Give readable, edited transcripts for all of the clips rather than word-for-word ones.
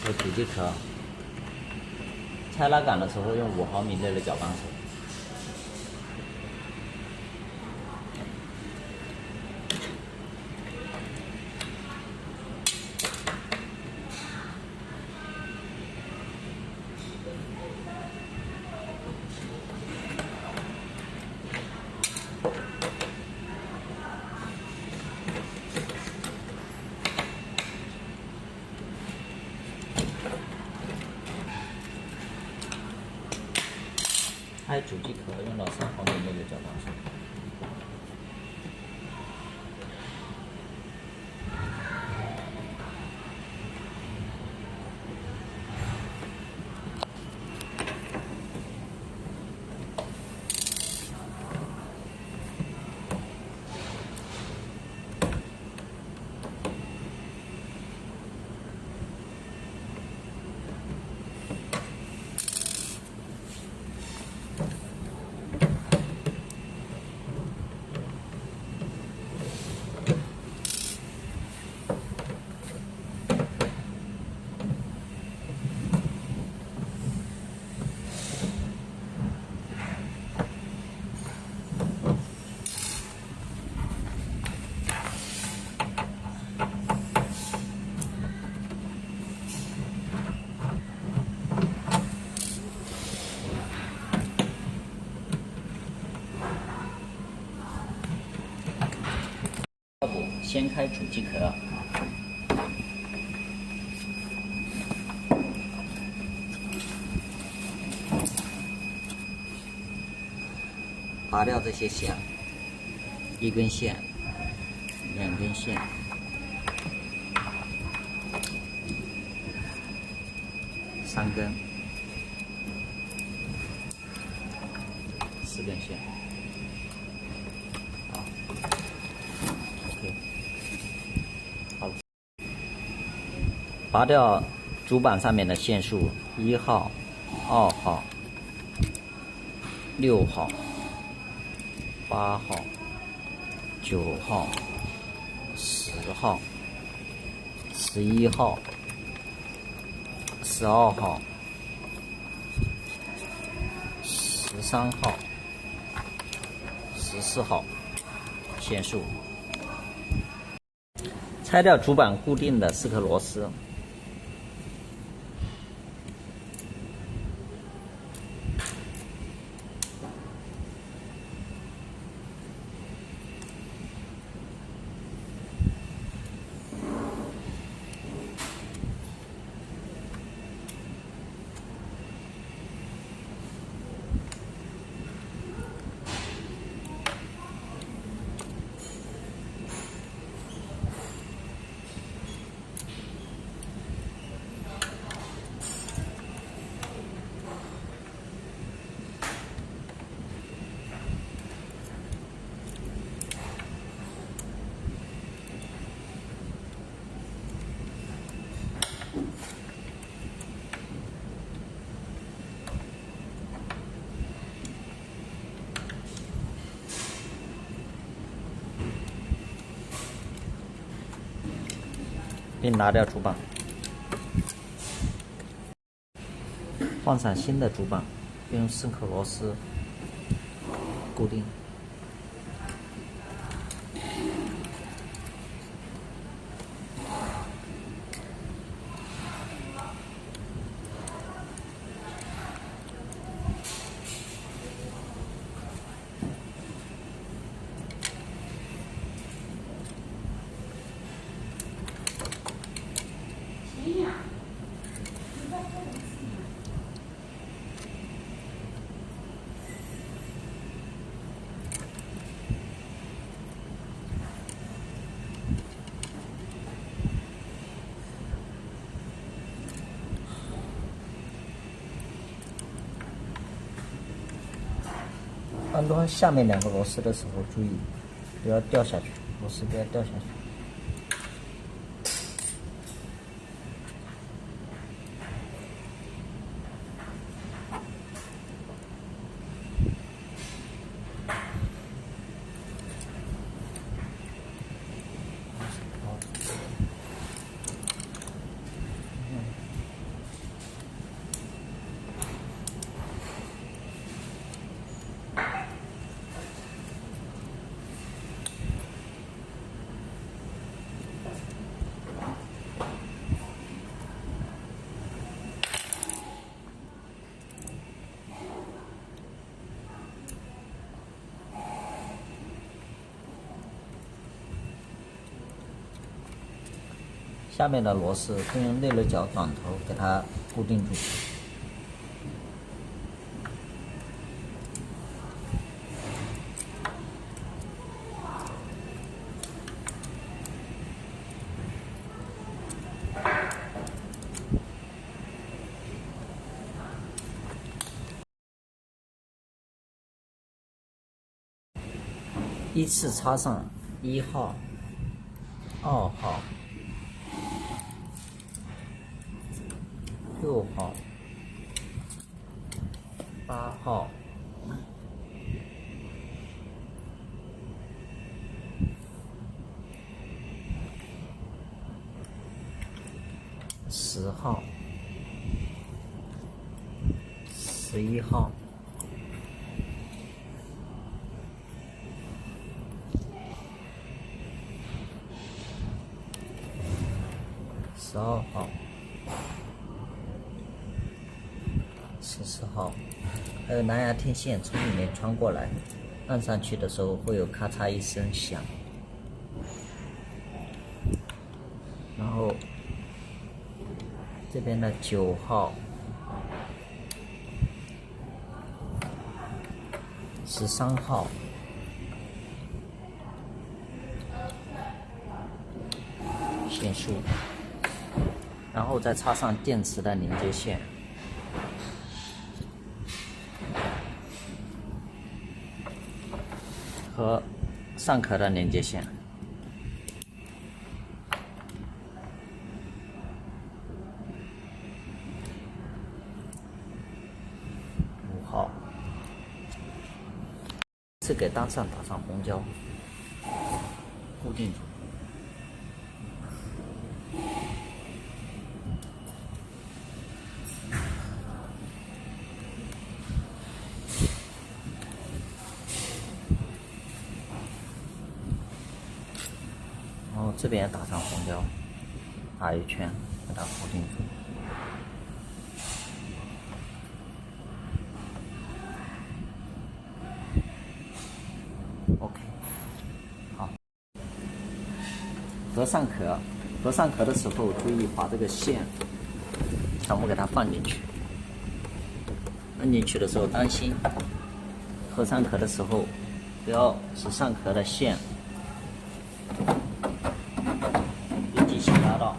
有主机壳，拆拉杆的时候用5毫米内的搅拌手。开主机壳用了3毫米内的搅拌手。先开主机壳，拔掉这些线，1根线、2根线、3根、4根线。拔掉主板上面的线束，1号、2号、6号、8号、9号、10号、11号、12号、13号、14号线束。拆掉主板固定的4颗螺丝。并拿掉主板，换上新的主板，并用4颗螺丝固定。安装下面2个螺丝的时候，注意不要掉下去，螺丝不要掉下去。下面的螺丝会用内轮角短头给它固定住。依次插上1号、2号、6号、8号、10号、11号、12号、14号，还有蓝牙天线从里面穿过来，按上去的时候会有咔嚓一声响。然后这边的9号、13号、线束，然后再插上电池的连接线。和上壳的连接线。5号，是给单上打上红胶，固定住。然后这边打上红胶，打一圈，给它固定住。OK， 好。合上壳，合上壳的时候注意把这个线全部给它放进去。按进去的时候当心，合上壳的时候不要使上壳的线被机器压到。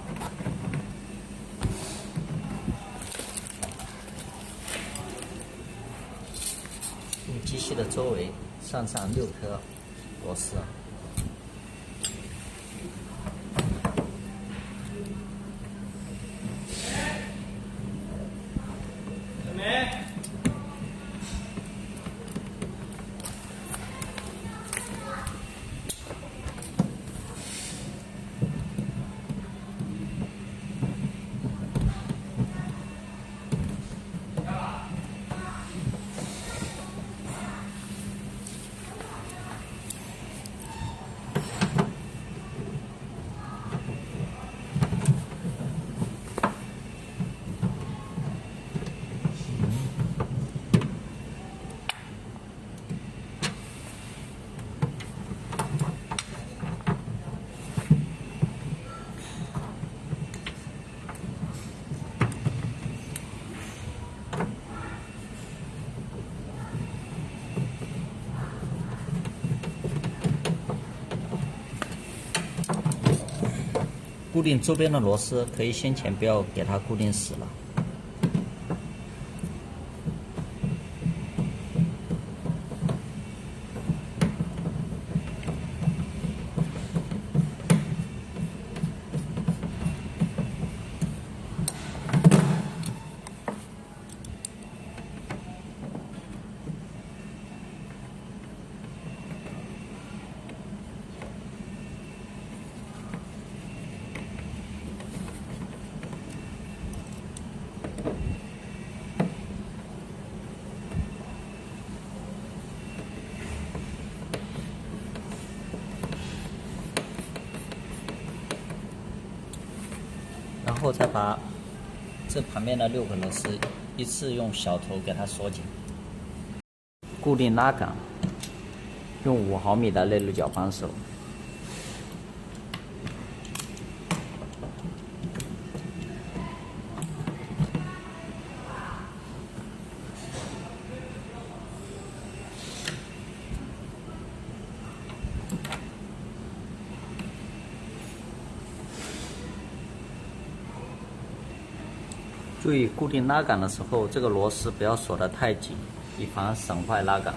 用机器的周围上6颗螺丝。固定周边的螺丝可以先前不要给它固定死了。然后再把这旁边的6个螺丝依次用小头给它锁紧。固定拉杆，用5毫米的内入角扳手。注意固定拉杆的时候，这个螺丝不要锁得太紧，以防损坏拉杆。